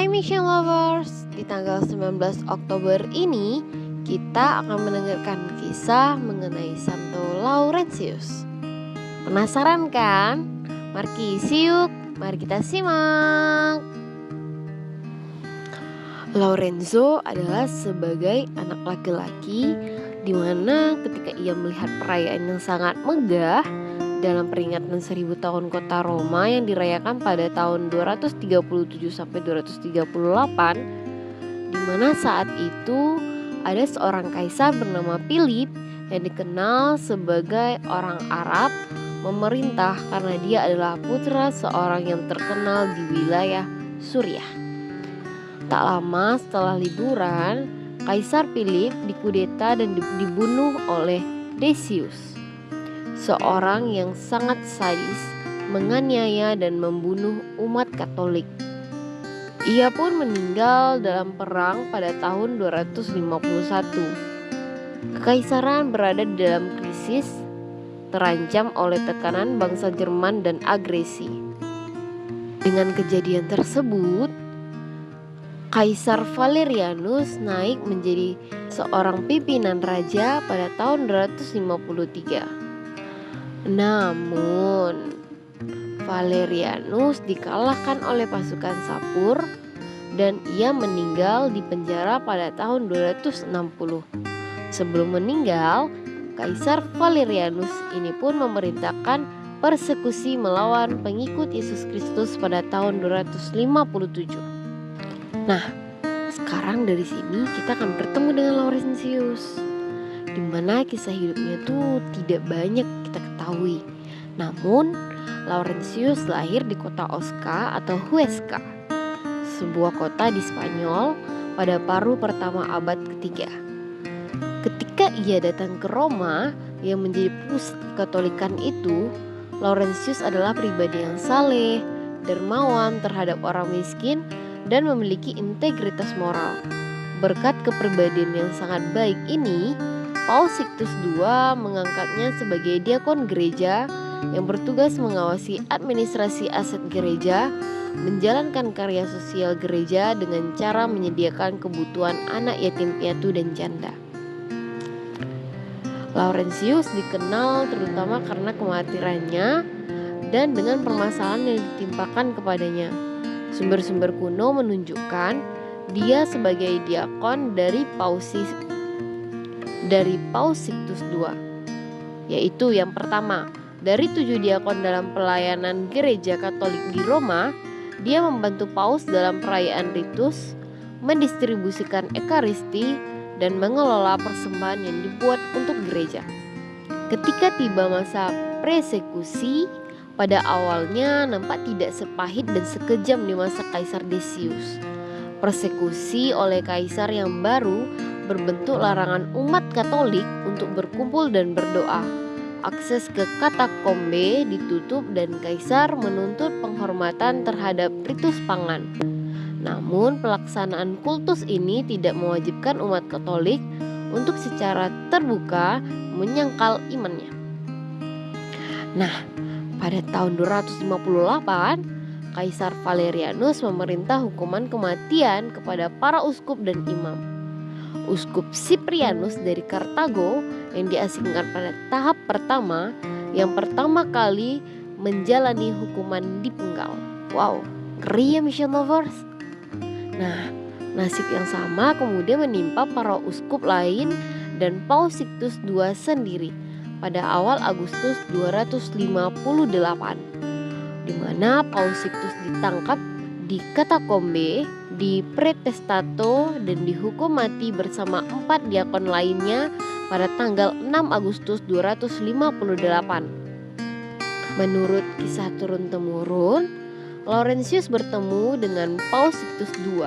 Mission Lovers, di tanggal 19 Oktober ini kita akan mendengarkan kisah mengenai Santo Laurentius. Penasaran kan? Mari siuk, mari kita simak. Lorenzo adalah sebagai anak laki-laki di mana ketika ia melihat perayaan yang sangat megah dalam peringatan 1000 tahun kota Roma yang dirayakan pada tahun 237 sampai 238, di mana saat itu ada seorang kaisar bernama Philip yang dikenal sebagai orang Arab memerintah karena dia adalah putra seorang yang terkenal di wilayah Suriah. Tak lama setelah liburan, Kaisar Philip dikudeta dan dibunuh oleh Decius, seorang yang sangat sadis, menganiaya dan membunuh umat Katolik. Ia pun meninggal dalam perang pada tahun 251. Kekaisaran berada di dalam krisis, terancam oleh tekanan bangsa Jerman dan agresi. Dengan kejadian tersebut, Kaisar Valerianus naik menjadi seorang pimpinan raja pada tahun 253. Namun, Valerianus dikalahkan oleh pasukan Sapur dan ia meninggal di penjara pada tahun 260. Sebelum meninggal, Kaisar Valerianus ini pun memerintahkan persekusi melawan pengikut Yesus Kristus pada tahun 257. Nah, sekarang dari sini kita akan bertemu dengan Laurentius, di mana kisah hidupnya tuh tidak banyak kita ketahui. Namun, Laurentius lahir di kota Osca atau Huesca, sebuah kota di Spanyol pada paruh pertama abad ketiga. Ketika ia datang ke Roma yang menjadi pusat Katolikan itu, Laurentius adalah pribadi yang saleh, dermawan terhadap orang miskin, dan memiliki integritas moral. Berkat kepribadian yang sangat baik ini, Paus Sixtus II mengangkatnya sebagai diakon gereja yang bertugas mengawasi administrasi aset gereja, menjalankan karya sosial gereja dengan cara menyediakan kebutuhan anak yatim piatu dan janda. Laurentius dikenal terutama karena kematirannya dan dengan permasalahan yang ditimpakan kepadanya. Sumber-sumber kuno menunjukkan dia sebagai diakon dari Paus Sixtus II, yaitu yang pertama, dari 7 diakon dalam pelayanan gereja Katolik di Roma, dia membantu Paus dalam perayaan ritus, mendistribusikan ekaristi, dan mengelola persembahan yang dibuat untuk gereja. Ketika tiba masa persekusi, pada awalnya nampak tidak sepahit dan sekejam di masa Kaisar Decius. Persekusi oleh kaisar yang baru berbentuk larangan umat Katolik untuk berkumpul dan berdoa. Akses ke katakombe ditutup dan kaisar menuntut penghormatan terhadap ritus pangan. Namun pelaksanaan kultus ini tidak mewajibkan umat Katolik untuk secara terbuka menyangkal imannya. Nah, pada tahun 258, Kaisar Valerianus memerintah hukuman kematian kepada para uskup dan imam. Uskup Cyprianus dari Kartago yang diasingkan pada tahap pertama, yang pertama kali menjalani hukuman dipenggal. Wow, ngeri ya Mission Lovers. Nah, nasib yang sama kemudian menimpa para uskup lain dan Paus Sixtus II sendiri pada awal Agustus 258, di mana Paus Sixtus ditangkap di katakombe di Pretestato dan dihukum mati bersama 4 diakon lainnya pada tanggal 6 Agustus 258. Menurut kisah turun-temurun, Laurentius bertemu dengan Paus Sixtus II,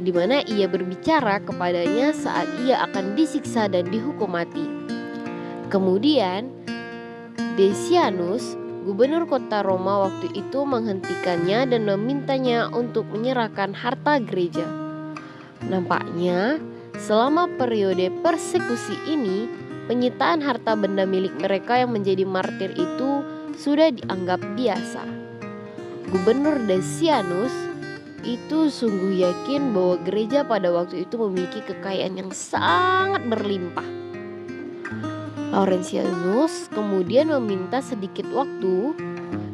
di mana ia berbicara kepadanya saat ia akan disiksa dan dihukum mati. Kemudian, Decianus, gubernur kota Roma waktu itu menghentikannya dan memintanya untuk menyerahkan harta gereja. Nampaknya, selama periode persekusi ini, penyitaan harta benda milik mereka yang menjadi martir itu sudah dianggap biasa. Gubernur Decianus itu sungguh yakin bahwa gereja pada waktu itu memiliki kekayaan yang sangat berlimpah. Laurentius kemudian meminta sedikit waktu,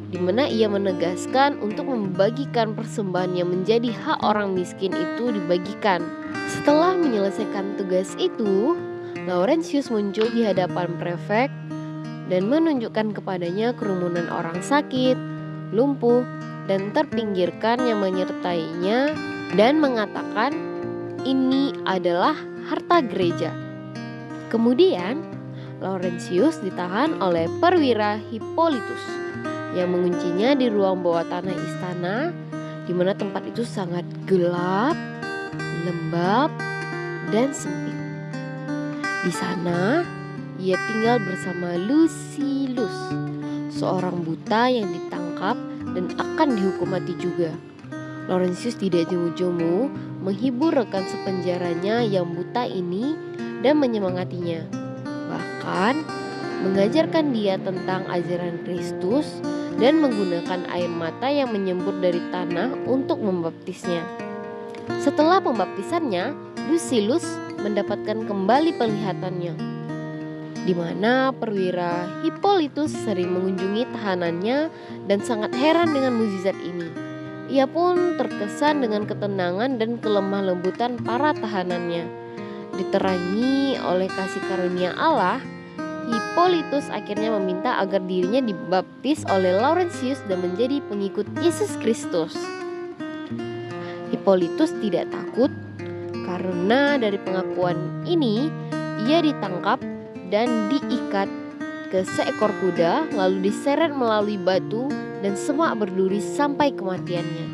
di mana ia menegaskan untuk membagikan persembahan yang menjadi hak orang miskin itu dibagikan. Setelah menyelesaikan tugas itu, Laurentius muncul di hadapan prefek dan menunjukkan kepadanya kerumunan orang sakit, lumpuh, dan terpinggirkan yang menyertainya dan mengatakan, "Ini adalah harta gereja." Kemudian Laurentius ditahan oleh perwira Hippolytus yang menguncinya di ruang bawah tanah istana, di mana tempat itu sangat gelap, lembab, dan sempit. Di sana ia tinggal bersama Lucilius, seorang buta yang ditangkap dan akan dihukum mati juga. Laurentius tidak jemu-jemu menghibur rekan sepenjaranya yang buta ini dan menyemangatinya. Bahkan mengajarkan dia tentang ajaran Kristus dan menggunakan air mata yang menyembur dari tanah untuk membaptisnya. Setelah pembaptisannya, Lucilius mendapatkan kembali penglihatannya, di mana perwira Hippolytus sering mengunjungi tahanannya dan sangat heran dengan mukjizat ini. Ia pun terkesan dengan ketenangan dan kelemah lembutan para tahanannya. Diterangi oleh kasih karunia Allah, Hippolytus akhirnya meminta agar dirinya dibaptis oleh Laurentius dan menjadi pengikut Yesus Kristus. Hippolytus tidak takut karena dari pengakuan ini ia ditangkap dan diikat ke seekor kuda, lalu diseret melalui batu dan semak berduri sampai kematiannya.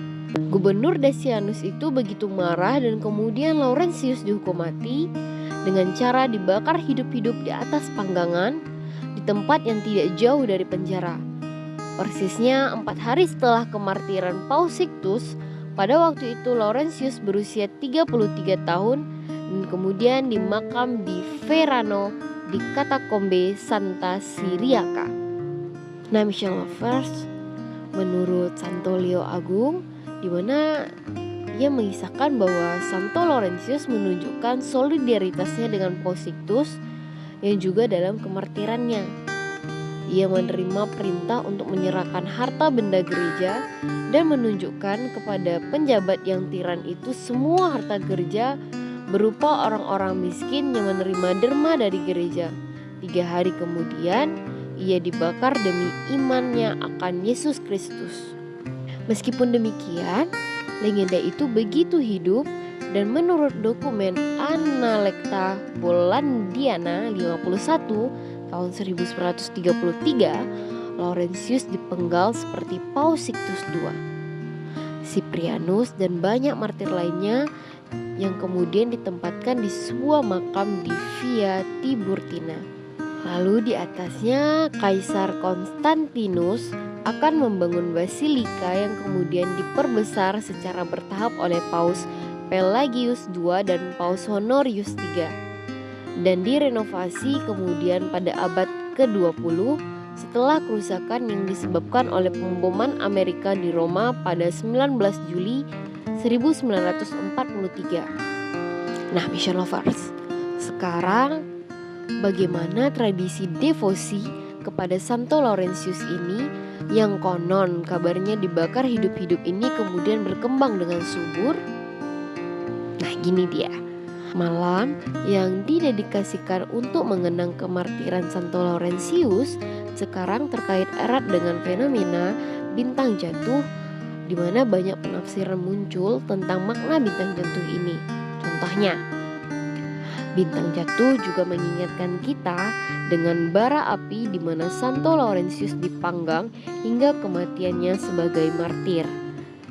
Gubernur Decianus itu begitu marah dan kemudian Laurentius dihukum mati dengan cara dibakar hidup-hidup di atas panggangan di tempat yang tidak jauh dari penjara. Persisnya 4 hari setelah kemartiran Paus Sixtus, pada waktu itu Laurentius berusia 33 tahun dan kemudian dimakam di Verano di Katakombe Santa Siriaca. Nah, Mission Lovers, menurut Santo Leo Agung, di mana ia mengisahkan bahwa Santo Laurentius menunjukkan solidaritasnya dengan Paus Sixtus yang juga dalam kemartirannya. Ia menerima perintah untuk menyerahkan harta benda gereja dan menunjukkan kepada penjabat yang tiran itu semua harta gereja berupa orang-orang miskin yang menerima derma dari gereja. 3 hari kemudian ia dibakar demi imannya akan Yesus Kristus. Meskipun demikian, legenda itu begitu hidup dan menurut dokumen Analecta Bollandiana 51 tahun 1933, Laurentius dipenggal seperti Paus Sixtus II, Cyprianus dan banyak martir lainnya yang kemudian ditempatkan di sebuah makam di Via Tiburtina. Lalu di atasnya Kaisar Konstantinus akan membangun basilika yang kemudian diperbesar secara bertahap oleh Paus Pelagius II dan Paus Honorius III, dan direnovasi kemudian pada abad ke-20 setelah kerusakan yang disebabkan oleh pemboman Amerika di Roma pada 19 Juli 1943. Nah, Mission Lovers, sekarang bagaimana tradisi devosi kepada Santo Laurentius ini yang konon kabarnya dibakar hidup-hidup ini kemudian berkembang dengan subur? Nah, gini dia. Malam yang didedikasikan untuk mengenang kemartiran Santo Laurentius sekarang terkait erat dengan fenomena bintang jatuh, di mana banyak penafsiran muncul tentang makna bintang jatuh ini. Contohnya, bintang jatuh juga mengingatkan kita dengan bara api di mana Santo Laurentius dipanggang hingga kematiannya sebagai martir,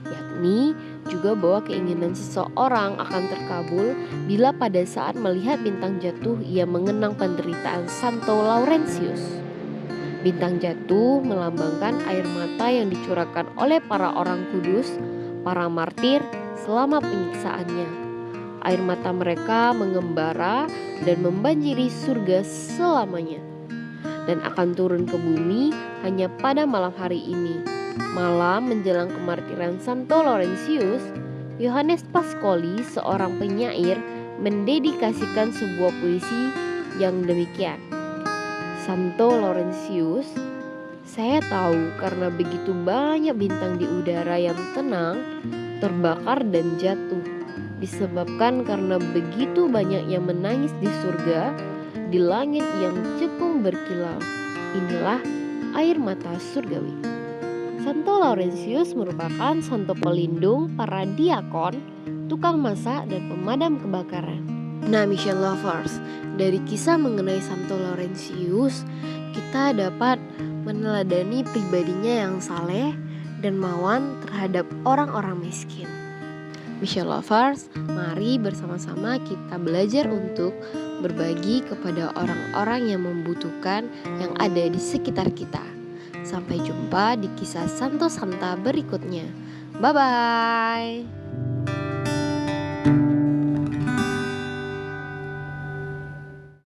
yakni juga bahwa keinginan seseorang akan terkabul bila pada saat melihat bintang jatuh ia mengenang penderitaan Santo Laurentius. Bintang jatuh melambangkan air mata yang dicurahkan oleh para orang kudus, para martir selama penyiksaannya. Air mata mereka mengembara dan membanjiri surga selamanya, dan akan turun ke bumi hanya pada malam hari ini, malam menjelang kemartiran Santo Laurentius, Yohanes Pascoli, seorang penyair, mendedikasikan sebuah puisi yang demikian. Santo Laurentius, saya tahu karena begitu banyak bintang di udara yang tenang, terbakar dan jatuh, disebabkan karena begitu banyak yang menangis di surga, di langit yang cekung berkilau. Inilah air mata surgawi. Santo Laurentius merupakan santo pelindung para diakon, tukang masak, dan pemadam kebakaran. Nah, mission lovers, dari kisah mengenai Santo Laurentius, kita dapat meneladani pribadinya yang saleh dan mawan terhadap orang-orang miskin. Mission lovers, mari bersama-sama kita belajar untuk berbagi kepada orang-orang yang membutuhkan yang ada di sekitar kita. Sampai jumpa di kisah Santo Santa berikutnya. Bye-bye.